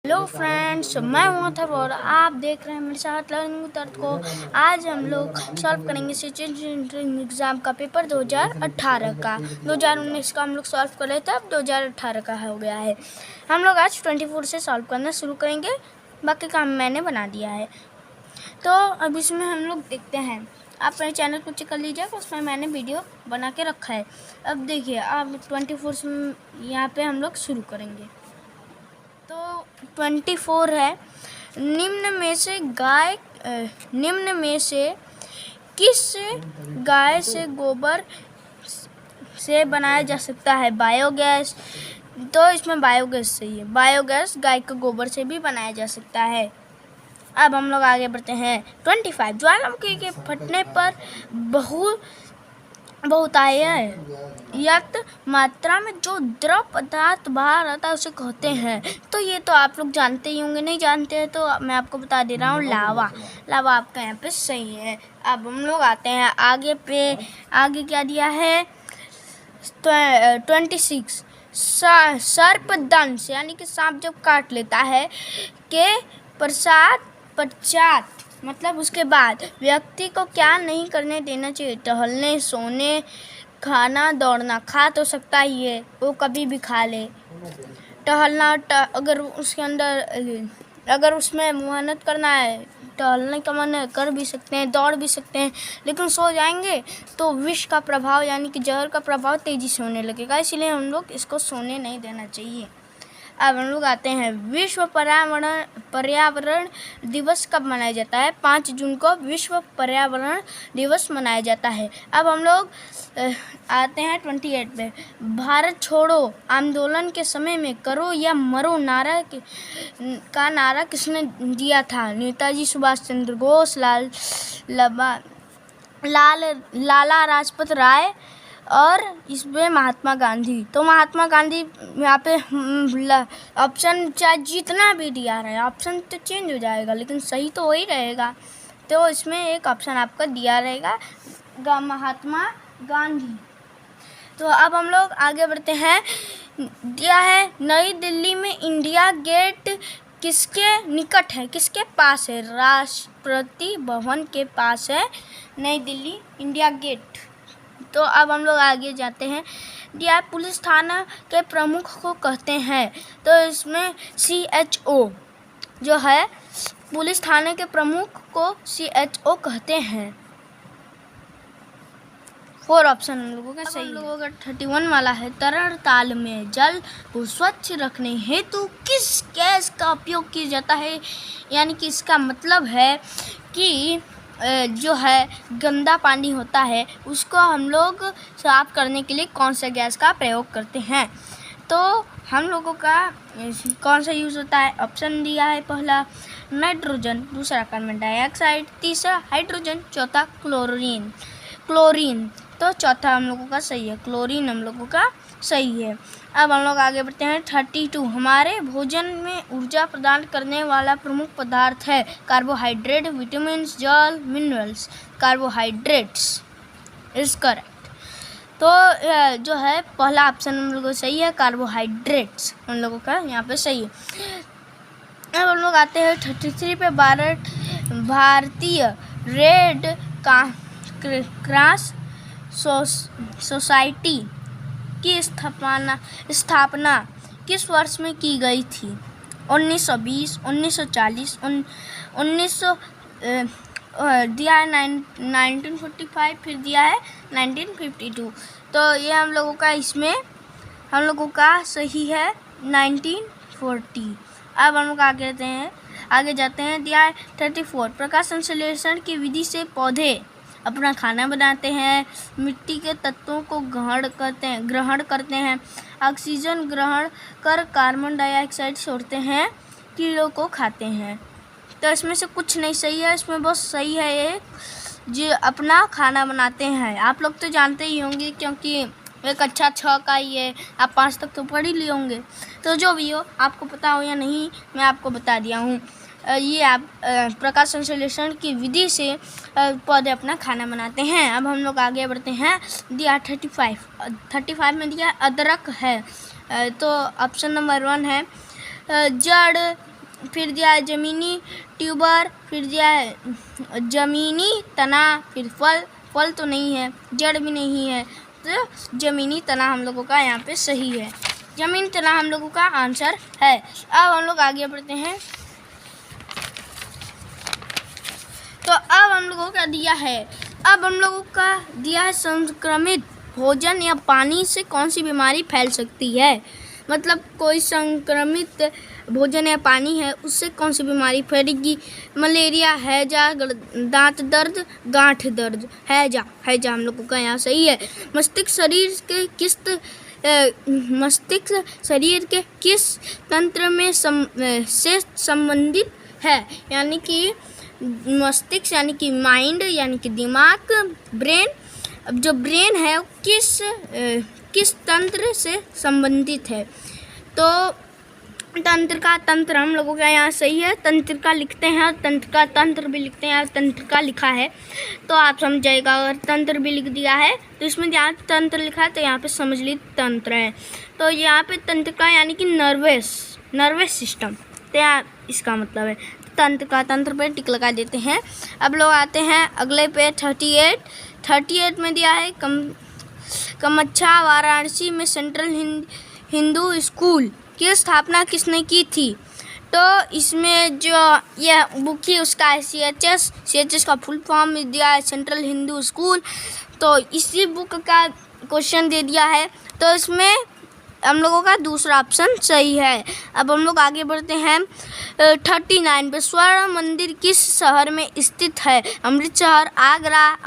Hello friends, मैं हूं अथर्व और आप देख रहे हैं मेरे साथ लर्निंग विद को। आज हम लोग सॉल्व करेंगे सिटीजन एग्ज़ाम का पेपर 2018 का। 2019 का हम लोग सॉल्व कर रहे थे, अब 2018 का हो गया है। हम लोग आज 24 से सॉल्व करना शुरू करेंगे, बाकी काम मैंने बना दिया है। तो अब इसमें हम लोग देखते हैं, आप मेरे चैनल को चेक कर लीजिएगा, उसमें मैंने वीडियो बना के रखा है। अब देखिए, आप 24 से यहाँ पर हम लोग शुरू करेंगे। तो 24 है, निम्न में से किस गाय से गोबर से बनाया जा सकता है बायोगैस। तो इसमें बायोगैस सही है, बायोगैस गाय के गोबर से भी बनाया जा सकता है। अब हम लोग आगे बढ़ते हैं। 25, ज्वालामुखी के फटने पर बहुतायत मात्रा में जो द्रव पदार्थ बाहर आता है उसे कहते हैं। तो ये तो आप लोग जानते ही होंगे, नहीं जानते हैं तो मैं आपको बता दे रहा हूँ, लावा। लावा आपका यहाँ पे सही है। अब हम लोग आते हैं आगे पे। आगे क्या दिया है? 26, सर्पदंश यानी कि सांप जब काट लेता है के पश्चात मतलब उसके बाद व्यक्ति को क्या नहीं करने देना चाहिए? टहलने, सोने, खाना, दौड़ना। खा तो सकता ही है, वो कभी भी खा ले। टहलना, अगर उसके अंदर अगर उसमें मेहनत करना है, टहलने का मन है, कर भी सकते हैं, दौड़ भी सकते हैं, लेकिन सो जाएंगे तो विष का प्रभाव यानी कि जहर का प्रभाव तेज़ी से होने लगेगा, इसलिए हम लोग इसको सोने नहीं देना चाहिए। अब हम लोग आते हैं, विश्व पर्यावरण दिवस कब मनाया जाता है? 5 जून को विश्व पर्यावरण दिवस मनाया जाता है। अब हम लोग आते हैं 28 पे। भारत छोड़ो आंदोलन के समय में करो या मरो नारा किसने दिया था? नेताजी सुभाष चंद्र बोस, लाला लाजपत राय और इसमें महात्मा गांधी। तो महात्मा गांधी यहाँ पे ऑप्शन चाहे जितना भी दिया रहे, ऑप्शन तो चेंज हो जाएगा लेकिन सही तो वही रहेगा। तो इसमें एक ऑप्शन आपका दिया रहेगा महात्मा गांधी। तो अब हम लोग आगे बढ़ते हैं। दिया है, नई दिल्ली में इंडिया गेट किसके निकट है, किसके पास है? राष्ट्रपति भवन के पास है नई दिल्ली इंडिया गेट। तो अब हम लोग आगे जाते हैं। दिया पुलिस थाना के प्रमुख को कहते हैं, तो इसमें CHO जो है, पुलिस थाने के प्रमुख को CHO कहते हैं। 4 ऑप्शन हम लोगों का सही है। लोगों का 31 वाला है, तरल ताल में जल को स्वच्छ रखने हेतु किस गैस का उपयोग किया जाता है? यानी कि इसका मतलब है कि जो है गंदा पानी होता है उसको हम लोग साफ करने के लिए कौन सा गैस का प्रयोग करते हैं? तो हम लोगों का कौन सा यूज़ होता है? ऑप्शन दिया है, पहला नाइट्रोजन, दूसरा कार्बन डाइऑक्साइड, तीसरा हाइड्रोजन, चौथा क्लोरीन। तो चौथा हम लोगों का सही है, क्लोरीन हम लोगों का सही है। अब हम लोग आगे बढ़ते हैं। 32, हमारे भोजन में ऊर्जा प्रदान करने वाला प्रमुख पदार्थ है? कार्बोहाइड्रेट, विटामिन, जल, मिनरल्स। Carbohydrates is correct. तो जो है पहला ऑप्शन हम लोगों का सही है, कार्बोहाइड्रेट्स हम लोगों का यहाँ पे सही है। अब हम लोग आते हैं 33 पे। भारतीय रेड क्रॉस सोसाइटी की स्थापना किस वर्ष में की गई थी? 1920, 1940, 1900 दिया है 1945, फिर दिया है 1952। तो ये हम लोगों का इसमें हम लोगों का सही है 1940। अब हम लोग आगे जाते हैं। दिया है 34, प्रकाश संश्लेषण की विधि से पौधे अपना खाना बनाते हैं, मिट्टी के तत्वों को ग्रहण करते हैं, ऑक्सीजन ग्रहण कर कार्बन डाइऑक्साइड छोड़ते हैं, कीड़ों को खाते हैं। तो इसमें से कुछ नहीं सही है, इसमें बहुत सही है एक, जो अपना खाना बनाते हैं। आप लोग तो जानते ही होंगे क्योंकि एक अच्छा 6 का ही है, आप 5 तक तो पढ़ ही लिए होंगे। तो जो भी हो, आपको पता हो या नहीं, मैं आपको बता दिया हूँ। ये आप प्रकाश संश्लेषण की विधि से पौधे अपना खाना बनाते हैं। अब हम लोग आगे बढ़ते हैं। दिया 35 में दिया अदरक है, तो ऑप्शन नंबर 1 है। जड़ फिर दिया है ज़मीनी ट्यूबर, फिर दिया है ज़मीनी तना, फिर फल तो नहीं है, जड़ भी नहीं है, तो ज़मीनी तना हम लोगों का यहाँ पे सही है। ज़मीनी तना हम लोगों का आंसर है। अब हम लोग आगे बढ़ते हैं। तो अब हम लोगों का दिया है, अब हम लोगों का दिया है संक्रमित भोजन या पानी से कौन सी बीमारी फैल सकती है। मतलब कोई संक्रमित भोजन या पानी है उससे कौन सी बीमारी फैलेगी। मलेरिया, हैजा, दांत दर्द, गांठ दर्द। हैजा हम लोगों का यहाँ सही है। मस्तिष्क शरीर के किस तंत्र में से संबंधित है। यानी कि मस्तिष्क यानी कि माइंड यानी कि दिमाग, ब्रेन। अब जो ब्रेन है वो किस तंत्र से संबंधित है। तो तंत्र हम लोगों का यहाँ सही है। तंत्रिका लिखते हैं और तंत्र का तंत्र भी लिखते हैं और तंत्रिका लिखा है तो आप समझ जाएगा। अगर तंत्र भी लिख दिया है तो इसमें जहाँ तंत्र लिखा है तो यहाँ पे समझ ली तंत्र है। तो यहाँ पे तंत्रिका यानी कि नर्वस सिस्टम, तो यहाँ इसका मतलब है तंत्र पे टिक लगा देते हैं। अब लोग आते हैं अगले पे 38 में दिया है कमच्छा वाराणसी में सेंट्रल हिंदू स्कूल की स्थापना किसने की थी। तो इसमें जो यह बुक थी उसका है CHS का फुल फॉर्म दिया है सेंट्रल हिंदू स्कूल। तो इसी बुक का क्वेश्चन दे दिया है तो इसमें हम लोगों का दूसरा ऑप्शन सही है। अब हम लोग आगे बढ़ते हैं 39 पे स्वर्ण मंदिर किस शहर में स्थित है। अमृतसर, आगरा,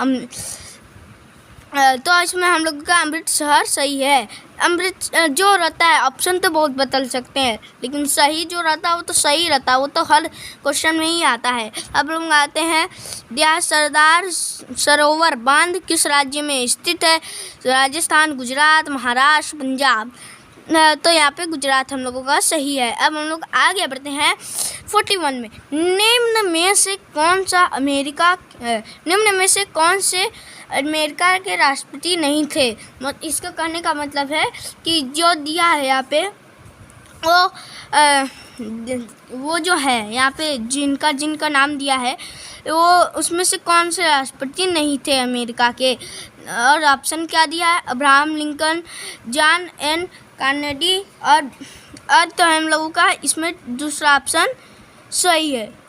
तो इसमें हम लोग का अमृतसर सही है। जो रहता है ऑप्शन तो बहुत बदल सकते हैं लेकिन सही जो रहता है वो तो सही रहता है, वो तो हर क्वेश्चन में ही आता है। अब लोग आते हैं सरदार सरोवर बांध किस राज्य में स्थित है। राजस्थान, गुजरात, महाराष्ट्र, पंजाब। तो यहाँ पे गुजरात हम लोगों का सही है। अब हम लोग आगे बढ़ते हैं 41 में निम्न में से कौन से अमेरिका के राष्ट्रपति नहीं थे। इसका कहने का मतलब है कि जो दिया है यहाँ पे वो जो है यहाँ पे जिनका नाम दिया है वो उसमें से कौन से राष्ट्रपति नहीं थे अमेरिका के। और ऑप्शन क्या दिया है, Abraham Lincoln, John N Kennedy और तो हम लोगों का इसमें दूसरा ऑप्शन सही है।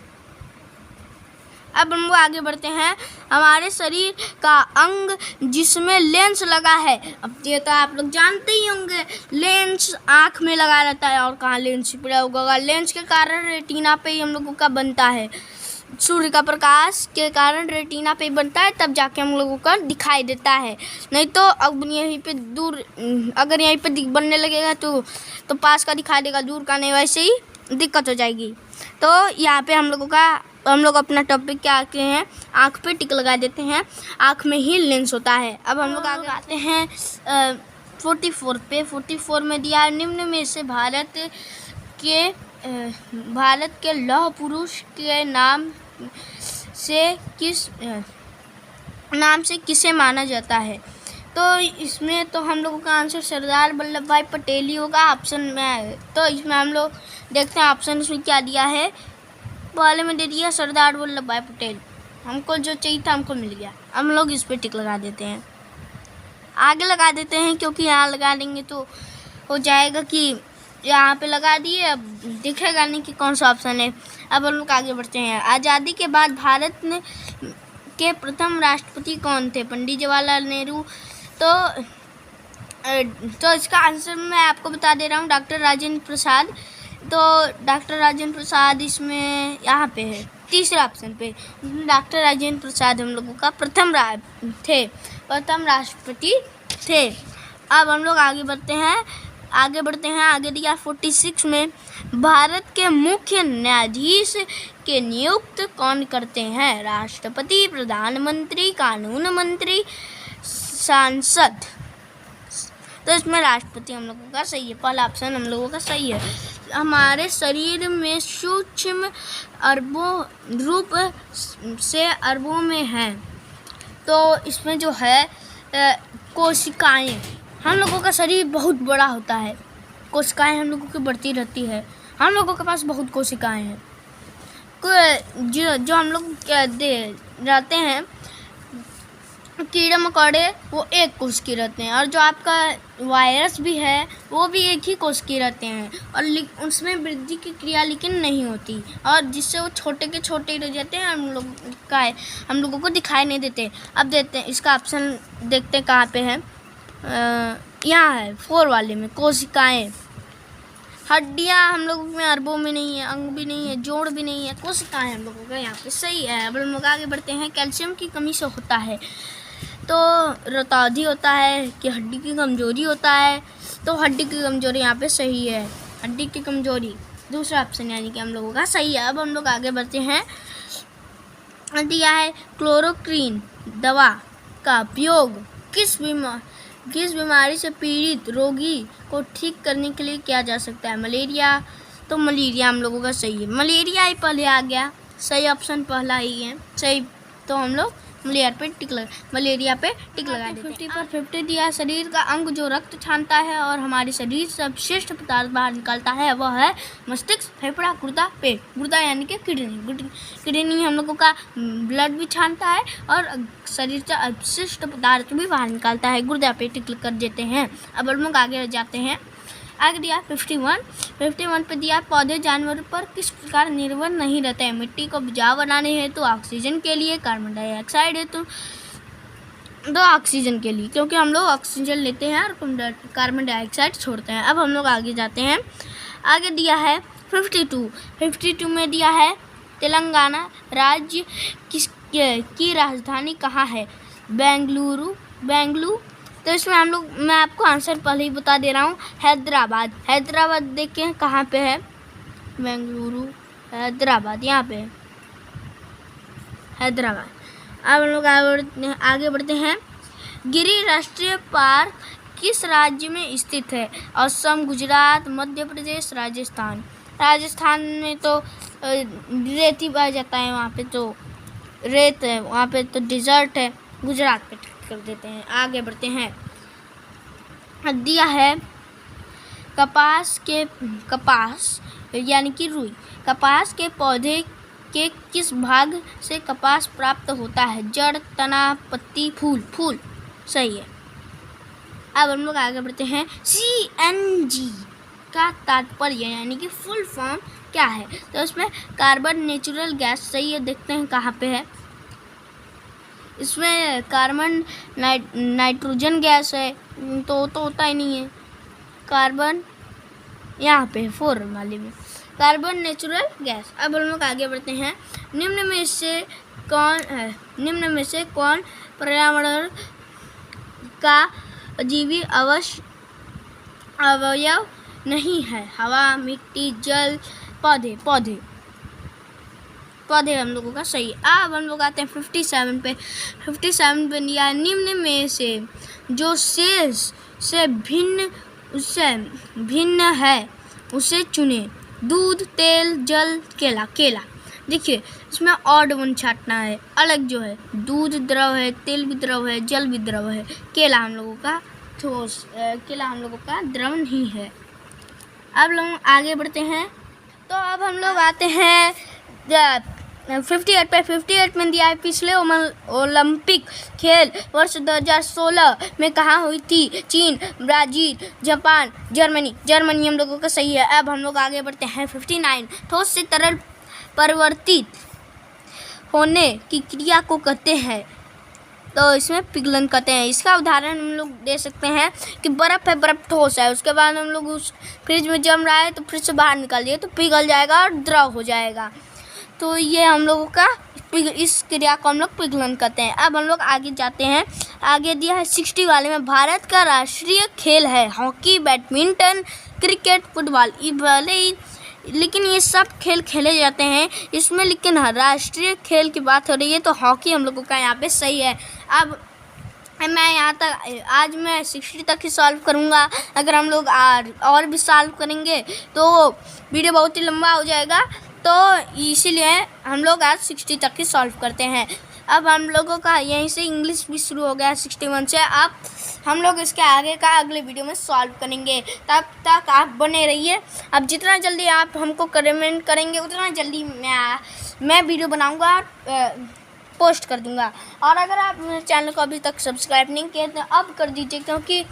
अब हम लोग आगे बढ़ते हैं हमारे शरीर का अंग जिसमें लेंस लगा है। अब ये तो आप लोग जानते ही होंगे, लेंस आँख में लगा रहता है और कहाँ लेंस छिपड़ा होगा। लेंस के कारण रेटिना पे ही हम लोगों का बनता है। सूर्य का प्रकाश के कारण रेटिना पे बनता है तब जाके हम लोगों को दिखाई देता है। नहीं तो अब यहीं पे दूर अगर यहीं पे बनने लगेगा तो पास का दिखाई देगा, दूर का नहीं, वैसे ही दिक्कत हो जाएगी। तो यहाँ पे हम लोग अपना टॉपिक क्या आते हैं, आँख पे टिक लगा देते हैं। आँख में ही लेंस होता है। अब हम लोग आगे आते हैं 44 पे। 44 में दिया है निम्न में से भारत के लौह पुरुष के नाम से किसे माना जाता है। तो इसमें तो हम लोगों का आंसर सरदार वल्लभ भाई पटेल ही होगा ऑप्शन में। तो इसमें हम लोग देखते हैं ऑप्शन इसमें क्या दिया है। पहले में दे दिया सरदार वल्लभ भाई पटेल, हमको जो चाहिए था हमको मिल गया। हम लोग इस पर टिक लगा देते हैं, आगे लगा देते हैं क्योंकि यहाँ लगा देंगे तो हो जाएगा कि यहाँ पे लगा दिए, अब दिखेगा नहीं कि कौन सा ऑप्शन है। अब हम लोग आगे बढ़ते हैं। आज़ादी के बाद भारत के प्रथम राष्ट्रपति कौन थे। पंडित जवाहरलाल नेहरू। तो इसका आंसर मैं आपको बता दे रहा हूँ, डॉक्टर राजेंद्र प्रसाद। तो डॉक्टर राजेंद्र प्रसाद इसमें यहाँ पे है तीसरे ऑप्शन पे। डॉक्टर राजेंद्र प्रसाद हम लोगों का प्रथम राष्ट्रपति थे। अब हम लोग आगे बढ़ते हैं। आगे दिया 46 में भारत के मुख्य न्यायाधीश के नियुक्त कौन करते हैं। राष्ट्रपति, प्रधानमंत्री, कानून मंत्री, सांसद। तो इसमें राष्ट्रपति हम लोगों का सही है, पहला ऑप्शन हम लोगों का सही है। हमारे शरीर में सूक्ष्म अरबों रूप से अरबों में हैं। तो इसमें जो है कोशिकाएं, हम लोगों का शरीर बहुत बड़ा होता है, कोशिकाएं हम लोगों की बढ़ती रहती है। हम लोगों के पास बहुत कोशिकाएं हैं। जो हम लोग रहते हैं कीड़े मकोड़े, वो एक कोश के रहते हैं, और जो आपका वायरस भी है वो भी एक ही कोश के रहते हैं, और उसमें वृद्धि की क्रिया लेकिन नहीं होती, और जिससे वो छोटे के छोटे रह जाते हैं, हम लोगों को दिखाई नहीं देते। अब देखते हैं इसका ऑप्शन, देखते हैं कहाँ पे है। यहाँ है 4 वाले में, कोशिकाएं। हड्डियाँ हम लोगों में अरबों में नहीं है, अंग भी नहीं है, जोड़ भी नहीं है, कोशिकाएं हम लोगों का यहाँ पे सही है। अब हम लोग आगे बढ़ते हैं। कैल्शियम की कमी से होता है तो रतौंधी होता है कि हड्डी की कमजोरी होता है, तो हड्डी की कमजोरी यहाँ पे सही है। हड्डी की कमजोरी दूसरा ऑप्शन यानी कि हम लोगों का सही है। अब हम लोग आगे बढ़ते हैं। दिया है क्लोरोक्वीन दवा का उपयोग किस बीमारी से पीड़ित रोगी को ठीक करने के लिए किया जा सकता है? मलेरिया, तो मलेरिया हम लोगों का सही है। मलेरिया ही पहले आ गया, सही ऑप्शन पहला ही है सही, तो हम लोग मलेरिया पे टिक लगा देते हैं। 50 पर 50 दिया। शरीर का अंग जो रक्त छानता है और हमारे शरीर से अपशिष्ट पदार्थ बाहर निकालता है वह है मस्तिष्क, फेफड़ा, गुर्दा, पेट। गुर्दा यानी कि किडनी हम लोगों का ब्लड भी छानता है और शरीर से अपशिष्ट पदार्थ भी बाहर निकालता है। गुर्दा पे टिक कर देते हैं। अब हम लोग आगे जाते हैं। आगे दिया 51 पे दिया पौधे जानवरों पर किस प्रकार निर्भर नहीं रहते हैं? मिट्टी को उपजाऊ बनाने हेतु तो ऑक्सीजन के लिए, कार्बन डाइऑक्साइड है तो ऑक्सीजन के लिए, क्योंकि हम लोग ऑक्सीजन लेते हैं और कार्बन डाइऑक्साइड छोड़ते हैं। अब हम लोग आगे जाते हैं। आगे दिया है 52 में दिया है तेलंगाना राज्य की राजधानी कहाँ है? बेंगलुरु। तो इसमें मैं आपको आंसर पहले ही बता दे रहा हूँ, हैदराबाद देखें कहाँ पे है? बेंगलुरु, हैदराबाद, यहाँ पे है हैदराबाद। अब हम लोग आगे बढ़ते हैं। गिरी राष्ट्रीय पार्क किस राज्य में स्थित है? असम, गुजरात, मध्य प्रदेश, राजस्थान में तो रेत ही पाया जाता है, वहाँ पे तो रेत है, वहाँ पे तो डिजर्ट है। गुजरात पे कर देते हैं। आगे बढ़ते हैं। दिया है कपास यानी कि रुई। कपास के पौधे के किस भाग से कपास प्राप्त होता है? जड़, तना, पत्ती, फूल। सही है। अब हम लोग आगे बढ़ते हैं। CNG का तात्पर्य यानी कि फुल फॉर्म क्या है? तो इसमें कार्बन नेचुरल गैस सही है। देखते हैं कहाँ पे है। इसमें कार्बन नाइट्रोजन गैस है तो होता ही नहीं है। कार्बन यहाँ पे 4 वाले में कार्बन नेचुरल गैस। अब हम लोग आगे बढ़ते हैं। निम्न में से कौन पर्यावरण का अजीवी अवयव नहीं है? हवा, मिट्टी, जल, पौधे हम लोगों का सही है। अब हम लोग आते हैं 57 पे दिया है निम्न में से जो शेष से भिन्न है उसे चुने। दूध, तेल, जल, केला। देखिए इसमें ऑड वन छाटना है। अलग जो है दूध द्रव है, तेल भी द्रव है, जल भी द्रव है। केला हम लोगों का द्रव नहीं है। अब लोग आगे बढ़ते हैं। तो अब हम लोग आते हैं 58 पे 58 में दिया है पिछले ओलंपिक खेल वर्ष 2016 में कहाँ हुई थी? चीन, ब्राज़ील, जापान, जर्मनी हम लोगों का सही है। अब हम लोग आगे बढ़ते हैं 59 ठोस से तरल परिवर्तित होने की क्रिया को कहते हैं, तो इसमें पिघलन कहते हैं। इसका उदाहरण हम लोग दे सकते हैं कि बर्फ़ है, बर्फ़ ठोस है, उसके बाद हम लोग उस फ्रिज में जम रहा है तो फ्रिज से बाहर निकाल दिए तो पिघल जाएगा और द्रव हो जाएगा। तो ये हम लोगों का इस क्रिया को हम लोग पिघलन कहते हैं। अब हम लोग आगे जाते हैं। आगे दिया है 60 वाले में भारत का राष्ट्रीय खेल है हॉकी, बैडमिंटन, क्रिकेट, फुटबॉल। लेकिन ये सब खेल खेले जाते हैं इसमें, लेकिन राष्ट्रीय खेल की बात हो रही है तो हॉकी हम लोगों का यहाँ पे सही है। अब मैं आज मैं 60 तक ही सॉल्व करूँगा। अगर हम लोग और भी सॉल्व करेंगे तो वीडियो बहुत ही लंबा हो जाएगा, तो इसीलिए हम लोग आज 60 तक ही सॉल्व करते हैं। अब हम लोगों का यहीं से इंग्लिश भी शुरू हो गया 61 से। अब हम लोग इसके आगे का अगले वीडियो में सॉल्व करेंगे। तब तक आप बने रहिए। अब जितना जल्दी आप हमको कमेंट करेंगे उतना जल्दी मैं वीडियो बनाऊंगा, पोस्ट कर दूंगा। और अगर आप मेरे चैनल को अभी तक सब्सक्राइब नहीं किया तो अब कर दीजिए, क्योंकि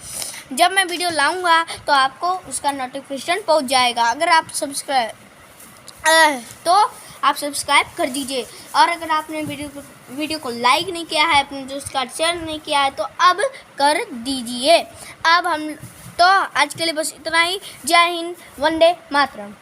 जब मैं वीडियो लाऊंगा तो आपको उसका नोटिफिकेशन पहुंच जाएगा। अगर आप सब्सक्राइब कर दीजिए। और अगर आपने वीडियो को लाइक नहीं किया है, अपने दोस्त का शेयर नहीं किया है, तो अब कर दीजिए। अब हम तो आज के लिए बस इतना ही। जय हिंद, वंदे मातरम।